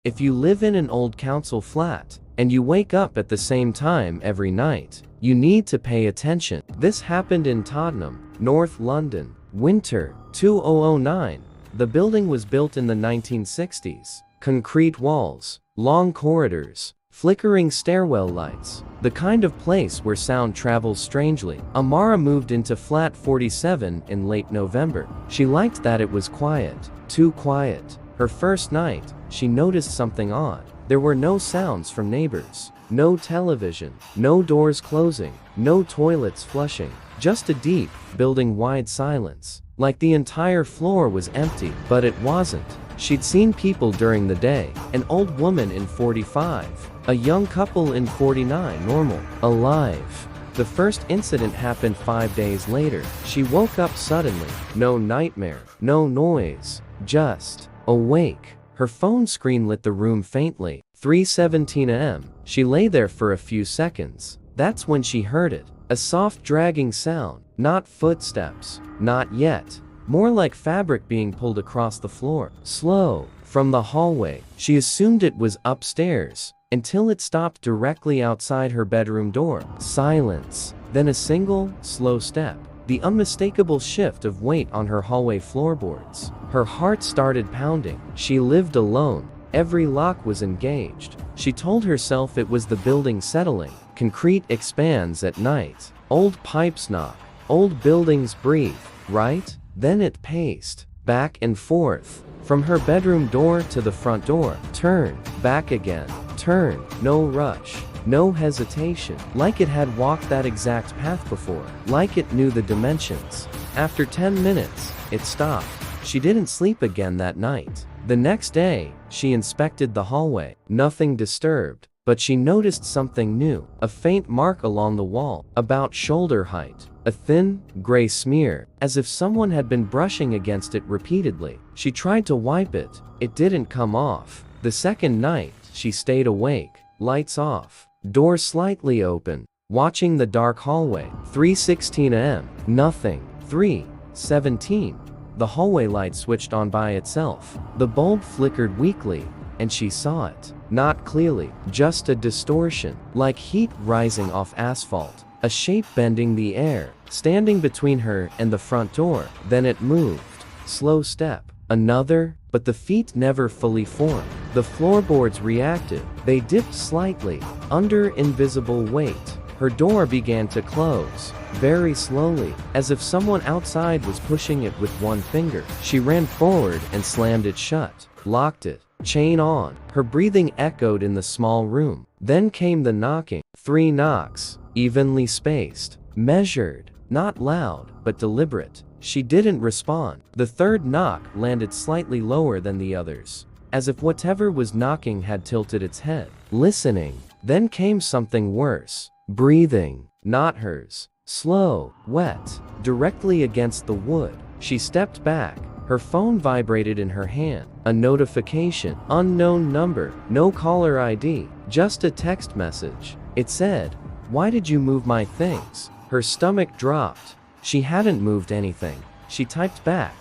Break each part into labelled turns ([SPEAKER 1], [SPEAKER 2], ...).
[SPEAKER 1] If you live in an old council flat, and you wake up at the same time every night, you need to pay attention. This happened in Tottenham, North London, winter 2009. The building was built in the 1960s. Concrete walls, long corridors, flickering stairwell lights. The kind of place where sound travels strangely. Amara moved into flat 47 in late November. She liked that it was quiet, too quiet. Her first night, she noticed something odd. There were no sounds from neighbors, no television, no doors closing, no toilets flushing, just a deep, building-wide silence. Like the entire floor was empty, but it wasn't. She'd seen people during the day, an old woman in 45, a young couple in 49, normal, alive. The first incident happened 5 days later. She woke up suddenly, no nightmare, no noise, just awake. Her phone screen lit the room faintly. 3:17 a.m. She lay there for a few seconds. That's when she heard it. A soft dragging sound, not footsteps, not yet. More like fabric being pulled across the floor. Slow, from the hallway. She assumed it was upstairs, until it stopped directly outside her bedroom door. Silence. Then a single, slow step. The unmistakable shift of weight on her hallway floorboards. Her heart started pounding. She lived alone. Every lock was engaged. She told herself it was the building settling. Concrete expands at night. Old pipes knock. Old buildings breathe, right? Then it paced, back and forth, from her bedroom door to the front door. Turn, back again, turn, no rush, no hesitation, like it had walked that exact path before, like it knew the dimensions. After 10 minutes, it stopped. She didn't sleep again that night. The next day, she inspected the hallway. Nothing disturbed, but she noticed something new. A faint mark along the wall, about shoulder height. A thin, gray smear, as if someone had been brushing against it repeatedly. She tried to wipe it. It didn't come off. The second night, she stayed awake, lights off, door slightly open, watching the dark hallway. 3:16 a.m. Nothing. 3:17. The hallway light switched on by itself. The bulb flickered weakly, and she saw it. Not clearly, just a distortion, like heat rising off asphalt. A shape bending the air, standing between her and the front door. Then it moved. Slow step. Another, but the feet never fully formed. The floorboards reacted. They dipped slightly, under invisible weight. Her door began to close, very slowly, as if someone outside was pushing it with one finger. She ran forward and slammed it shut, locked it. Chain on. Her breathing echoed in the small room. Then came the knocking. 3 knocks, evenly spaced, measured, not loud, but deliberate. She didn't respond. The third knock landed slightly lower than the others, as if whatever was knocking had tilted its head. Listening. Then came something worse. Breathing, not hers. Slow, wet, directly against the wood. She stepped back. Her phone vibrated in her hand. A notification. Unknown number. No caller ID. Just a text message. It said, "Why did you move my things?" Her stomach dropped. She hadn't moved anything. She typed back,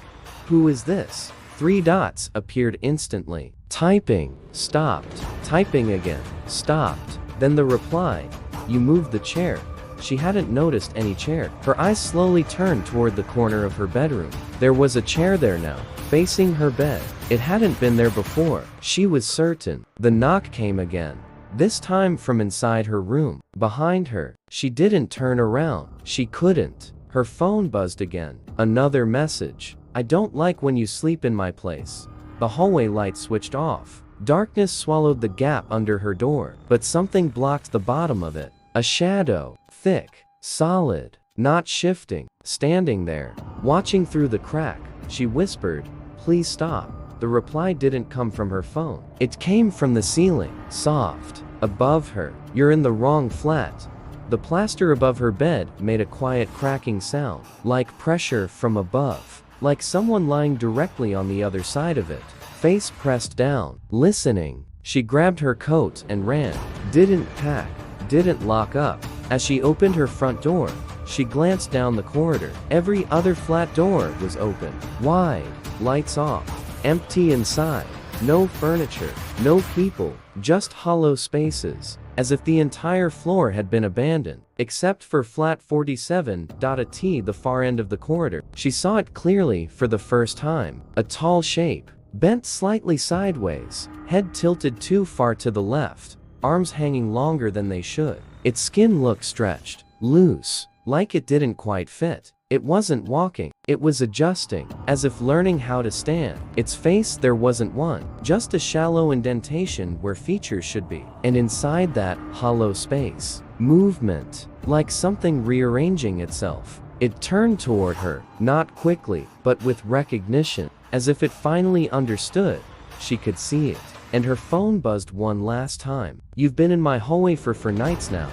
[SPEAKER 1] "Who is this?" 3 dots appeared instantly. Typing. Stopped. Typing again. Stopped. Then the reply, "You moved the chair." She hadn't noticed any chair. Her eyes slowly turned toward the corner of her bedroom. There was a chair there now, facing her bed. It hadn't been there before. She was certain. The knock came again. This time from inside her room, behind her. She didn't turn around. She couldn't. Her phone buzzed again. Another message. "I don't like when you sleep in my place." The hallway light switched off. Darkness swallowed the gap under her door, but something blocked the bottom of it. A shadow. Thick, solid, not shifting, standing there, watching through the crack. She whispered, "Please stop." The reply didn't come from her phone. It came from the ceiling, soft, above her. "You're in the wrong flat." The plaster above her bed made a quiet cracking sound, like pressure from above, like someone lying directly on the other side of it, face pressed down. Listening, she grabbed her coat and ran. Didn't pack, didn't lock up. As she opened her front door, she glanced down the corridor. Every other flat door was open, wide, lights off, empty inside. No furniture, no people, just hollow spaces, as if the entire floor had been abandoned, except for flat 47 at the far end of the corridor. She saw it clearly for the first time. A tall shape, bent slightly sideways, head tilted too far to the left, arms hanging longer than they should. Its skin looked stretched, loose, like it didn't quite fit. It wasn't walking, it was adjusting, as if learning how to stand. Its face, there wasn't one, just a shallow indentation where features should be. And inside that hollow space, movement, like something rearranging itself. It turned toward her, not quickly, but with recognition, as if it finally understood. She could see it, and her phone buzzed one last time. "You've been in my hallway for nights now."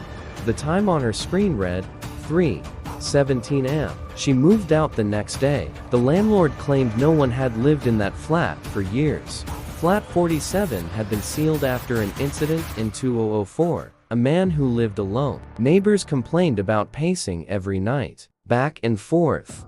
[SPEAKER 1] The time on her screen read 3:17 a.m. She moved out the next day. The landlord claimed no one had lived in that flat for years. Flat 47 had been sealed after an incident in 2004. A man who lived alone. Neighbors complained about pacing every night. Back and forth,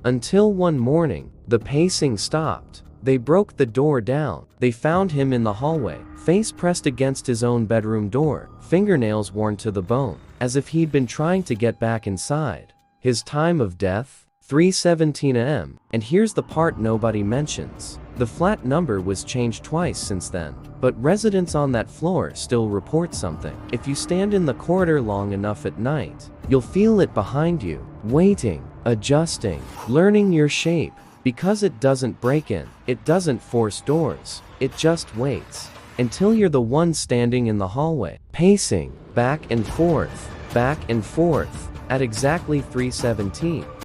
[SPEAKER 1] until one morning, the pacing stopped. They broke the door down. They found him in the hallway, face pressed against his own bedroom door, fingernails worn to the bone, as if he'd been trying to get back inside. His time of death? 3:17 a.m. And here's the part nobody mentions. The flat number was changed twice since then, but residents on that floor still report something. If you stand in the corridor long enough at night, you'll feel it behind you, waiting, adjusting, learning your shape. Because it doesn't break in, it doesn't force doors, it just waits. Until you're the one standing in the hallway, pacing, back and forth, at exactly 3:17.